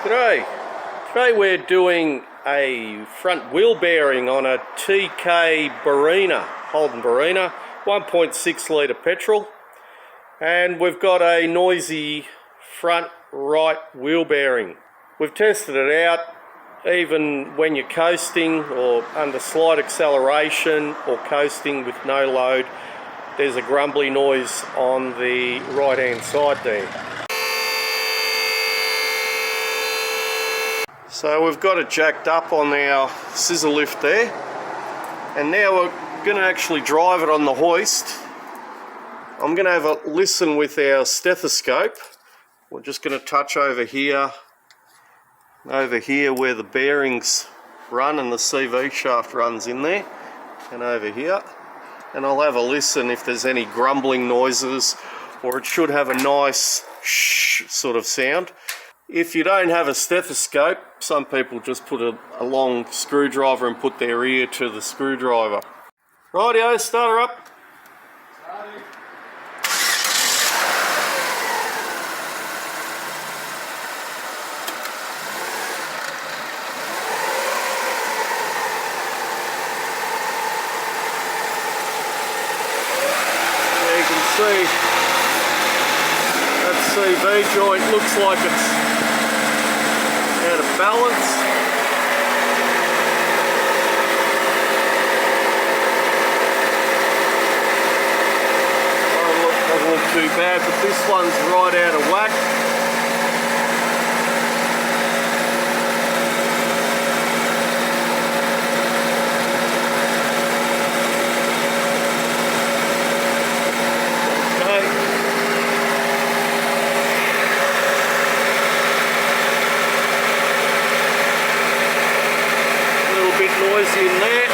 G'day. Today we're doing a front wheel bearing on a TK Barina, Holden Barina, 1.6 litre petrol. And we've got a noisy front right wheel bearing. We've tested it out even when you're coasting or under slight acceleration or coasting with no load. There's a grumbly noise on the right hand side there. So we've got it jacked up on our scissor lift there, and now we're going to actually drive it on the hoist. I'm going to have a listen with our stethoscope. We're just going to touch over here where the bearings run and the CV shaft runs in there, and over here. And I'll have a listen if there's any grumbling noises, or it should have a nice shh sort of sound. If you don't have a stethoscope, some people just put a long screwdriver and put their ear to the screwdriver. Rightio, start her up. Starting. There you can see that CV joint looks like it's out of balance. Doesn't look too bad, but this one's right out of whack. Noisy in there.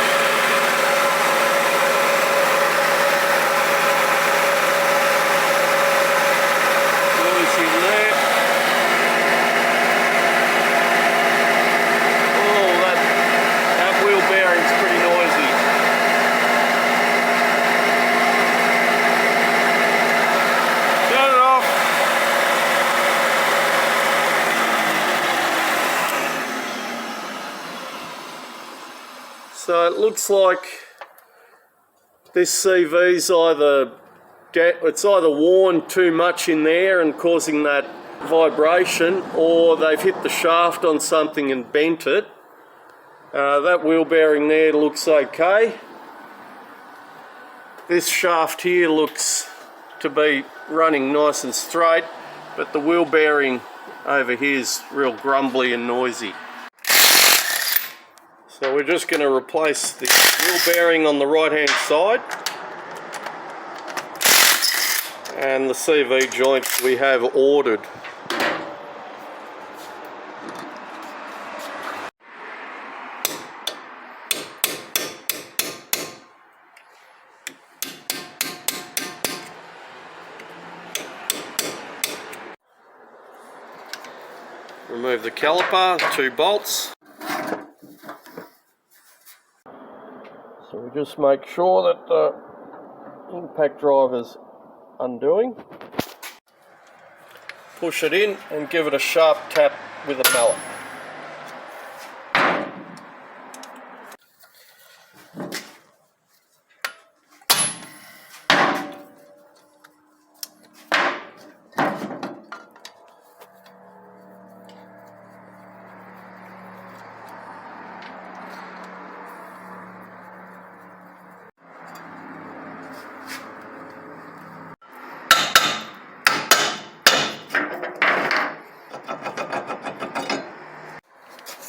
Noisy in there. Oh, that wheel bearing's pretty noisy. Turn it off. So it looks like this CV's either worn too much in there and causing that vibration, or they've hit the shaft on something and bent it. That wheel bearing there looks okay. This shaft here looks to be running nice and straight, but the wheel bearing over here is real grumbly and noisy. So we're just going to replace the wheel bearing on the right hand side, and the CV joint we have ordered. Remove the caliper, 2 bolts. So we just make sure that the impact driver's undoing. Push it in and give it a sharp tap with a mallet.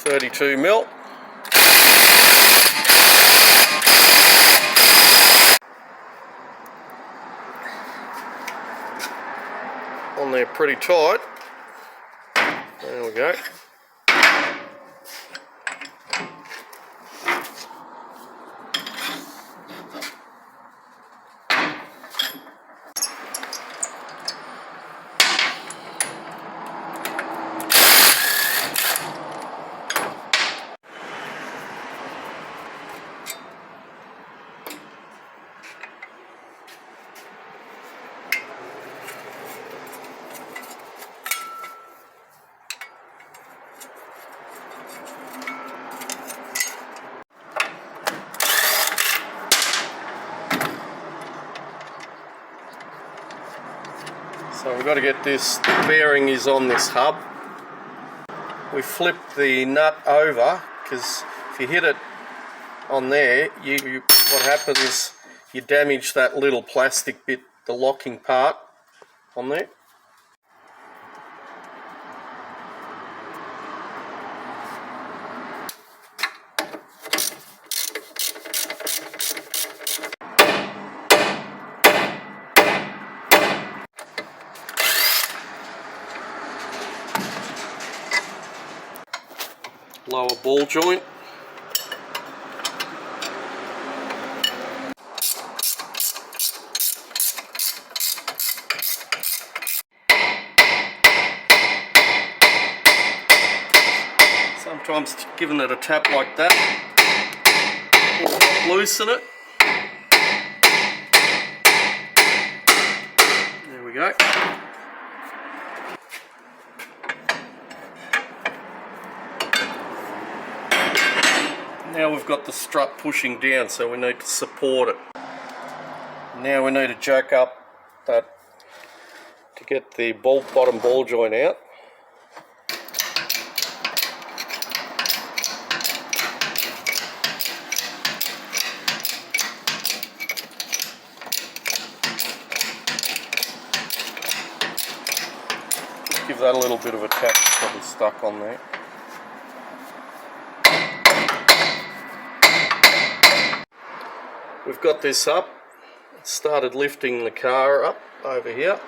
.32 mil. On there pretty tight. There we go. So we've got to get this, the bearing is on this hub. We flip the nut over because if you hit it on there, what happens is you damage that little plastic bit, the locking part on there. Lower ball joint. Sometimes giving it a tap like that will loosen it. There we go. Now we've got the strut pushing down, so we need to support it. Now we need to jack up that to get the bottom ball joint out. Just give that a little bit of a tap, it's probably stuck on there. We've got this up, it started lifting the car up over here,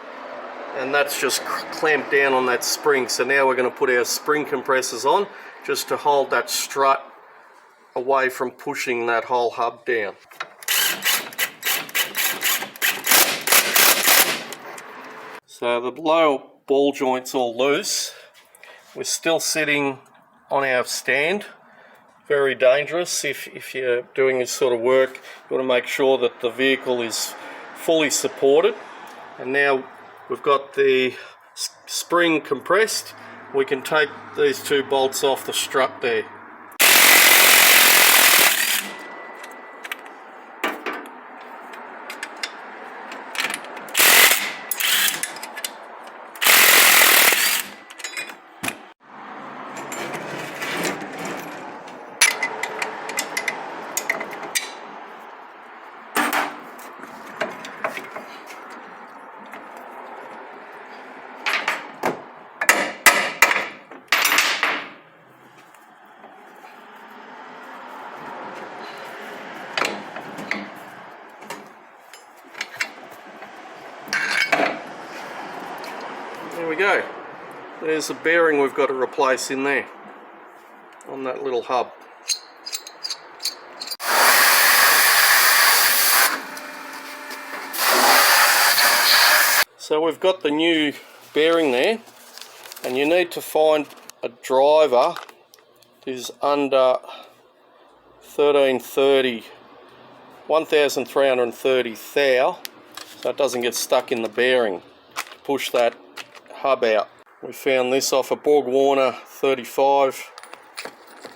and that's just clamped down on that spring. So now we're going to put our spring compressors on just to hold that strut away from pushing that whole hub down. So the lower ball joint's all loose. We're still sitting on our stand. Very dangerous if you're doing this sort of work. You want to make sure that the vehicle is fully supported. And now we've got the spring compressed. We can take these two bolts off the strut there. There we go. There's a bearing we've got to replace in there on that little hub. So we've got the new bearing there, and you need to find a driver that is under 1330 thou, so it doesn't get stuck in the bearing to push that hub out. We found this off a Borg Warner 35,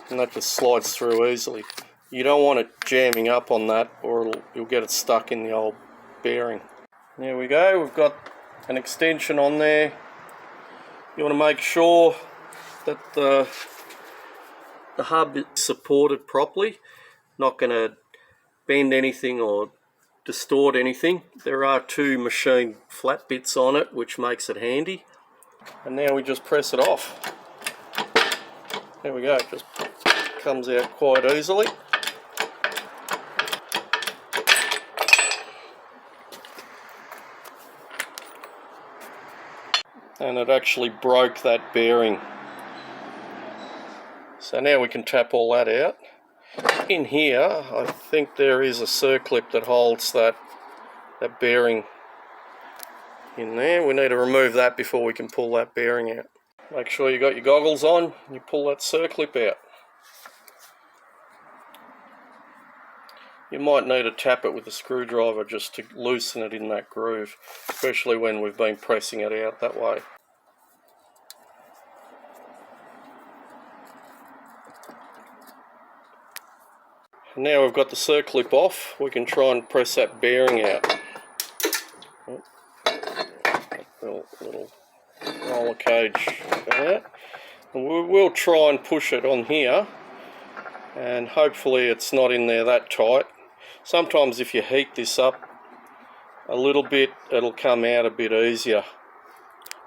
and that just slides through easily. You don't want it jamming up on that, or you'll get it stuck in the old bearing. There we go, we've got an extension on there. You want to make sure that the hub is supported properly, not going to bend anything or distort anything. There are two machined flat bits on it, which makes it handy. And now we just press it off. There we go, it just comes out quite easily. And it actually broke that bearing. So now we can tap all that out. In here, I think there is a circlip that holds that bearing in there. We need to remove that before we can pull that bearing out. Make sure you got your goggles on and you pull that circlip out. You might need to tap it with a screwdriver just to loosen it in that groove, especially when we've been pressing it out that way. Now we've got the circlip off, we can try and press that bearing out. little roller cage there. And we'll try and push it on here, and hopefully it's not in there that tight. Sometimes if you heat this up a little bit, it'll come out a bit easier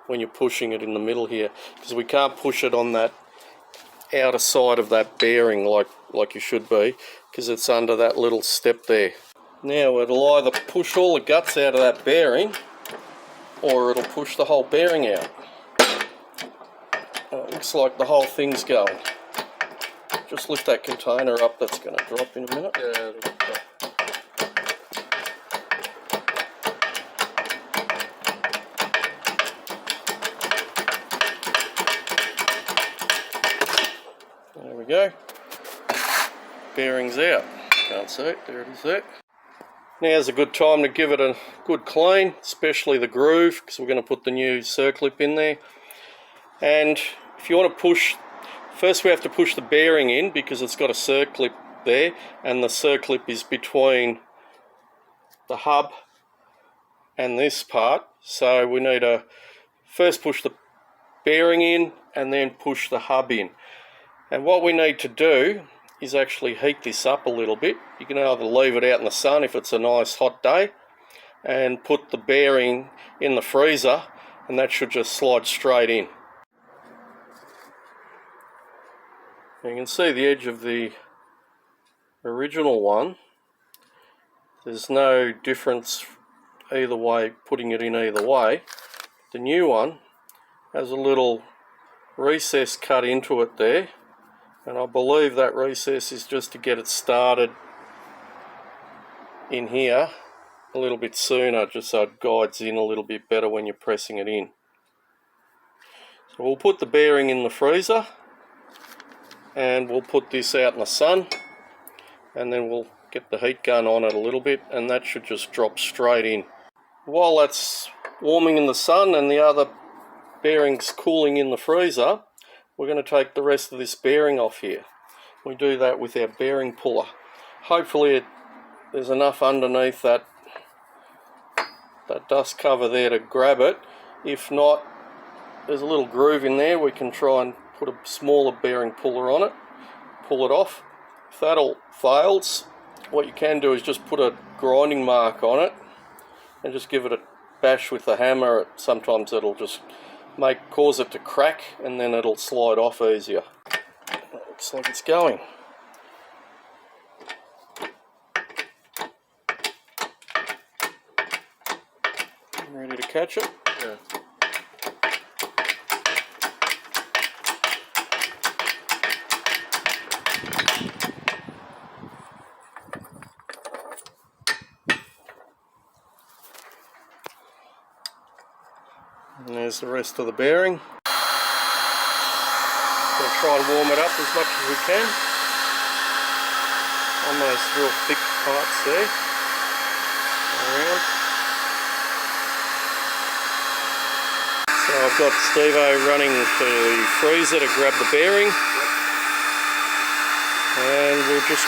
when you're pushing it in the middle here, because we can't push it on that outer side of that bearing like you should be, because it's under that little step there. Now it'll either push all the guts out of that bearing, or it'll push the whole bearing out. It looks like the whole thing's going. Just lift that container up, that's going to drop in a minute. Yeah, it'll drop. There we go. Bearing's out. Can't see it, there it is there. Now's a good time to give it a good clean, especially the groove, because we're going to put the new circlip in there. And if you want to push, first we have to push the bearing in, because it's got a circlip there, and the circlip is between the hub and this part. So we need to first push the bearing in and then push the hub in. And what we need to do is actually heat this up a little bit. You can either leave it out in the sun if it's a nice hot day, and put the bearing in the freezer, and that should just slide straight in. You can see the edge of the original one. There's no difference either way, putting it in either way. The new one has a little recess cut into it there, and I believe that recess is just to get it started in here a little bit sooner, just so it guides in a little bit better when you're pressing it in. So we'll put the bearing in the freezer, and we'll put this out in the sun, and then we'll get the heat gun on it a little bit, and that should just drop straight in. While that's warming in the sun and the other bearing's cooling in the freezer, we're going to take the rest of this bearing off here. We do that with our bearing puller. Hopefully there's enough underneath that dust cover there to grab it. If not, there's a little groove in there. We can try and put a smaller bearing puller on it, pull it off. If that all fails, what you can do is just put a grinding mark on it and just give it a bash with the hammer. Sometimes it'll just cause it to crack, and then it'll slide off easier. Looks like it's going. Ready to catch it? Yeah. And there's the rest of the bearing. We'll try and warm it up as much as we can on those real thick parts there. Around. So I've got Steve-O running to the freezer to grab the bearing, and we'll just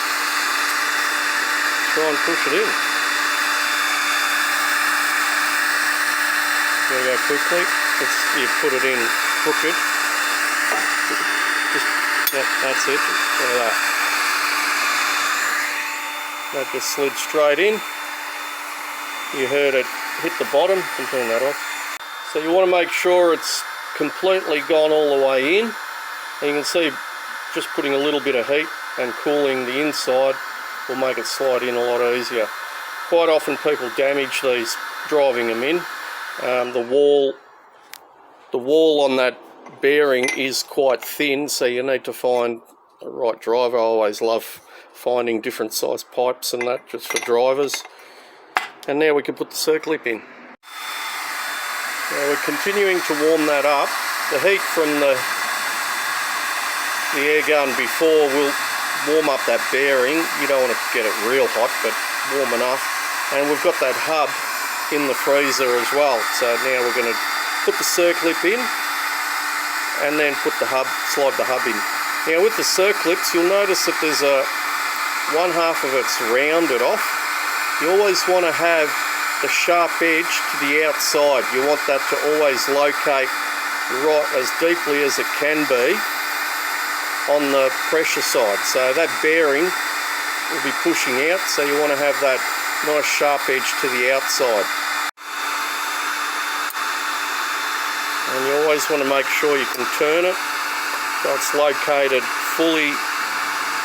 try and push it in. Gotta go quickly. You put it in crooked. Yep, that's it. Like that. That just slid straight in. You heard it hit the bottom. You can turn that off. So you want to make sure it's completely gone all the way in. And you can see just putting a little bit of heat and cooling the inside will make it slide in a lot easier. Quite often people damage these driving them in. The wall on that bearing is quite thin, so you need to find the right driver. I always love finding different size pipes and that, just for drivers. And now we can put the circlip in. Now we're continuing to warm that up. The heat from the air gun before will warm up that bearing. You don't want to get it real hot, but warm enough. And we've got that hub in the freezer as well. So now we're going to put the circlip in and then put the hub, slide the hub in. Now with the circlips, you'll notice that there's one half of it's rounded off. You always want to have the sharp edge to the outside. You want that to always locate right as deeply as it can be on the pressure side. So that bearing will be pushing out, so you want to have that nice sharp edge to the outside. And you always want to make sure you can turn it so it's located fully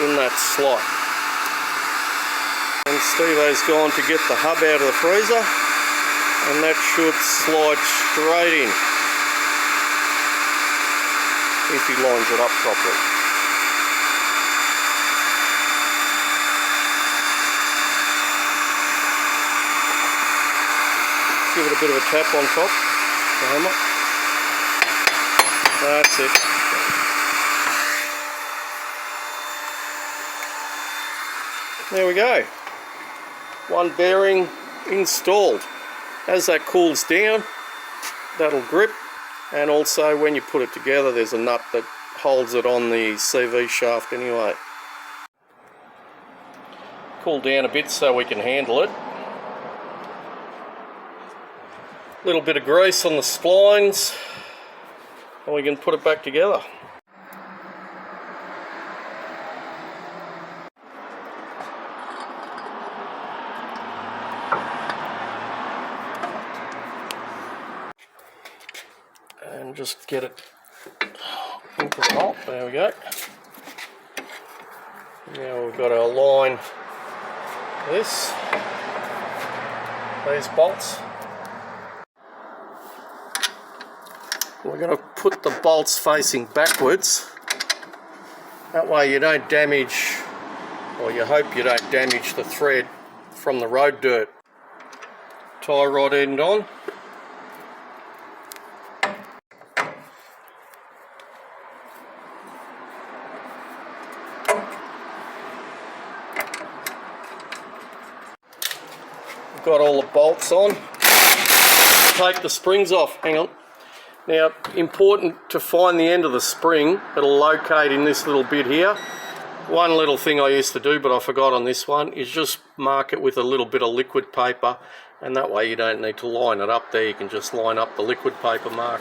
in that slot. And Steve-O's gone to get the hub out of the freezer, and that should slide straight in if he lines it up properly. Give it a bit of a tap on top, the hammer. That's it. There we go. One bearing installed. As that cools down, that'll grip, and also when you put it together, there's a nut that holds it on the CV shaft anyway. Cool down a bit so we can handle it. Little bit of grease on the splines, and we can put it back together. And just get it into the hole. There we go. Now we've got to align these bolts. We're going to put the bolts facing backwards. That way you don't damage, or you hope you don't damage the thread from the road dirt. Tie rod end on. We've got all the bolts on. Take the springs off. Hang on. Now, important to find the end of the spring. It'll locate in this little bit here. One little thing I used to do, but I forgot on this one, is just mark it with a little bit of liquid paper, and that way you don't need to line it up there. You can just line up the liquid paper mark.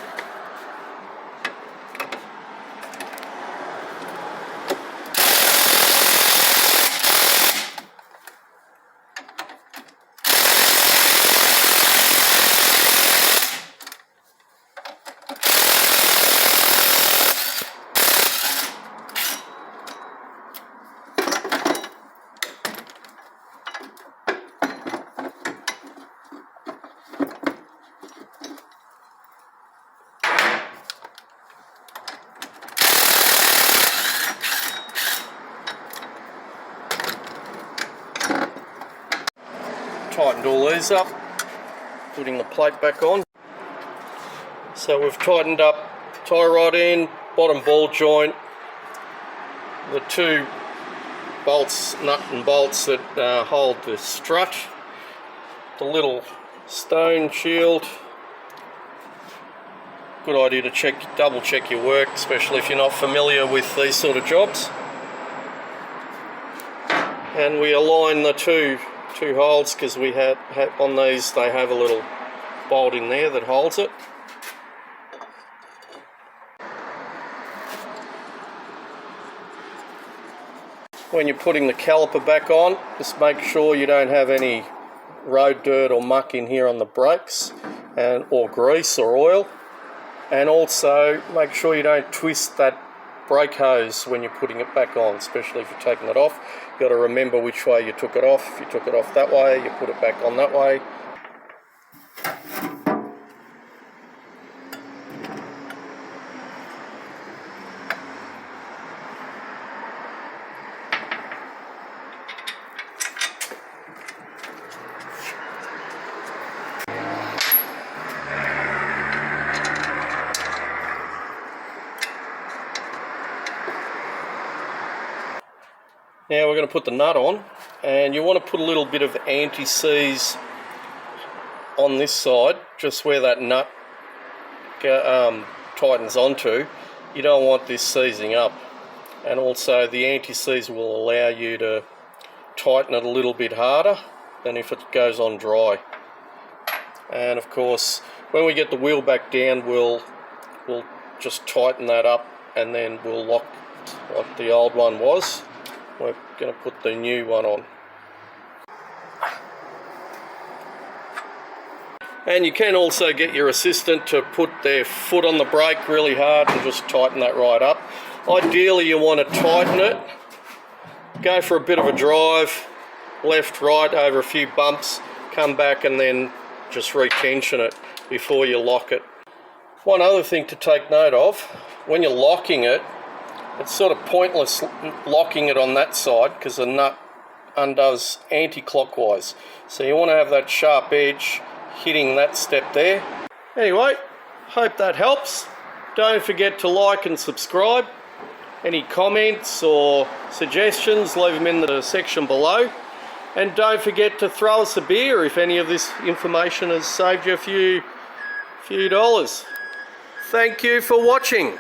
Tightened all these up, putting the plate back on. So we've tightened up tie rod end, bottom ball joint, the two bolts, nut and bolts that hold the strut, the little stone shield. Good idea to double check your work, especially if you're not familiar with these sort of jobs. And we align the two holes, because we had on these, they have a little bolt in there that holds it. When you're putting the caliper back on, just make sure you don't have any road dirt or muck in here on the brakes, or grease or oil. And also make sure you don't twist that brake hose when you're putting it back on, especially if you're taking it off. You've got to remember which way you took it off. If you took it off that way, you put it back on that way. Now we're going to put the nut on, and you want to put a little bit of anti-seize on this side, just where that nut tightens onto. You don't want this seizing up, and also the anti-seize will allow you to tighten it a little bit harder than if it goes on dry. And of course, when we get the wheel back down, we'll just tighten that up, and then we'll lock like the old one was. We're going to put the new one on. And you can also get your assistant to put their foot on the brake really hard and just tighten that right up. Ideally, you want to tighten it, go for a bit of a drive, left, right, over a few bumps, come back and then just retension it before you lock it. One other thing to take note of, when you're locking it, it's sort of pointless locking it on that side because the nut undoes anti-clockwise. So you want to have that sharp edge hitting that step there. Anyway, hope that helps. Don't forget to like and subscribe. Any comments or suggestions, leave them in the section below. And don't forget to throw us a beer if any of this information has saved you a few dollars. Thank you for watching.